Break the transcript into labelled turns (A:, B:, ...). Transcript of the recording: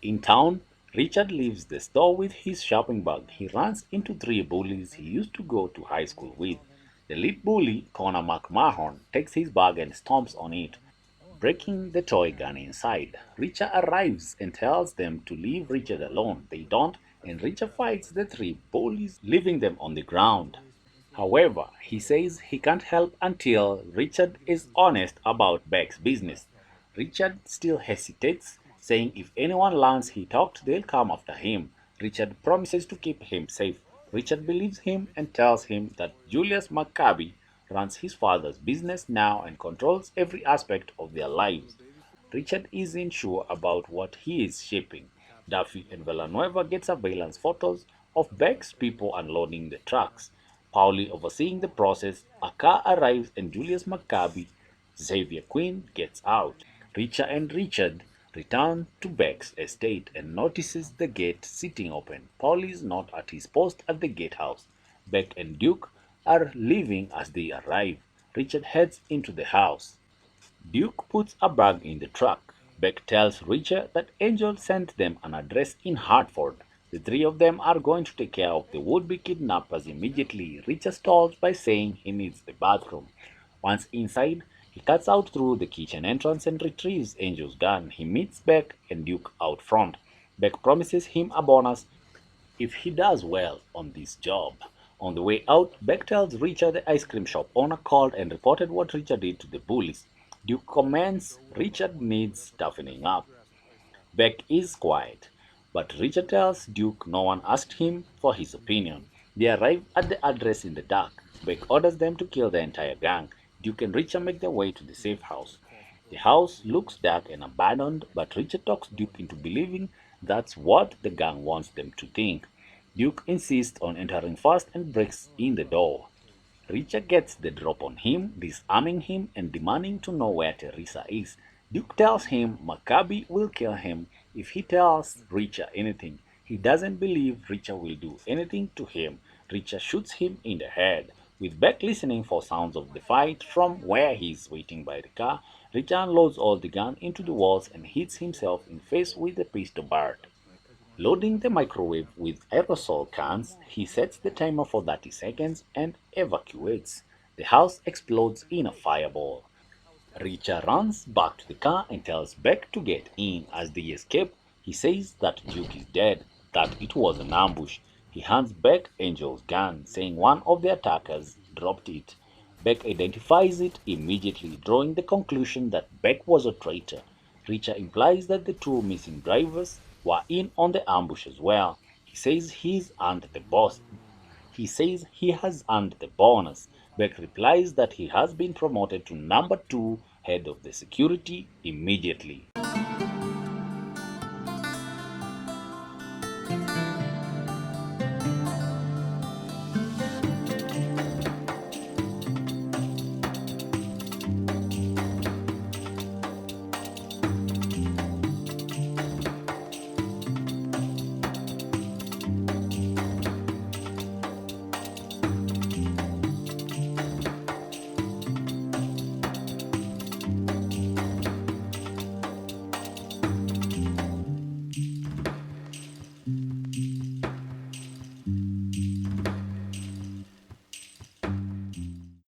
A: In town, Richard leaves the store with his shopping bag. He runs into three bullies he used to go to high school with. The lead bully, Connor McMahon, takes his bag and stomps on it, breaking the toy gun inside. Richard arrives and tells them to leave Richard alone. They don't, and Richard fights the three bullies, leaving them on the ground. However, he says he can't help until Richard is honest about Beck's business. Richard still hesitates, saying if anyone learns he talked, they'll come after him. Richard promises to keep him safe. Richard believes him and tells him that Julius Maccabi runs his father's business now and controls every aspect of their lives. Richard isn't sure about what he is shaping. Duffy and Villanueva get surveillance photos of Beck's people unloading the trucks. Pauli overseeing the process, a car arrives and Julius Maccabi, Xavier Quinn, gets out. Richard return to Beck's estate and notices the gate sitting open. Paul is not at his post at the gatehouse. Beck and Duke are leaving as they arrive. Richard heads into the house. Duke puts a bag in the truck. Beck tells Richard that Angel sent them an address in Hartford. The three of them are going to take care of the would-be kidnappers immediately. Richard stalls by saying he needs the bathroom. Once inside, he cuts out through the kitchen entrance and retrieves Angel's gun. He meets Beck and Duke out front. Beck promises him a bonus if he does well on this job. On the way out, Beck tells Richard the ice cream shop owner called and reported what Richard did to the bullies. Duke comments Richard needs toughening up. Beck is quiet, but Richard tells Duke no one asked him for his opinion. They arrive at the address in the dark. Beck orders them to kill the entire gang. Duke and Richard make their way to the safe house. The house looks dark and abandoned, but Richard talks Duke into believing that's what the gang wants them to think. Duke insists on entering first and breaks in the door. Richard gets the drop on him, disarming him and demanding to know where Teresa is. Duke tells him Maccabi will kill him if he tells Richard anything. He doesn't believe Richard will do anything to him. Richard shoots him in the head. With Beck listening for sounds of the fight from where he is waiting by the car, Richard unloads all the gun into the walls and hits himself in the face with the pistol barrel. Loading the microwave with aerosol cans, he sets the timer for 30 seconds and evacuates. The house explodes in a fireball. Richard runs back to the car and tells Beck to get in. As they escape, he says that Duke is dead, that it was an ambush. He hands Beck Angel's gun, saying one of the attackers dropped it. Beck identifies it immediately, drawing the conclusion that Beck was a traitor. Richard implies that the two missing drivers were in on the ambush as well. He says he has earned the bonus. Beck replies that he has been promoted to number 2 head of the security immediately.